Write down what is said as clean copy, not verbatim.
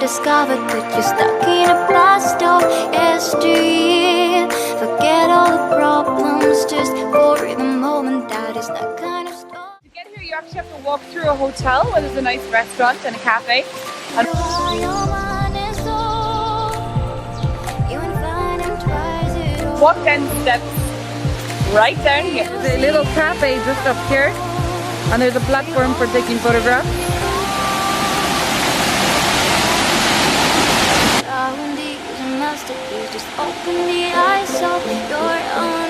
Undiscovered, but you're stuck in a blast of history. Forget all the problems, just for the moment. That is that kind of stuff. To get here, you actually have to walk through a hotel where there's a nice restaurant and a cafe. And walk 10 steps right down here. There's a little cafe just up here, and there's a platform for taking photographs. Just open the eyes of your own.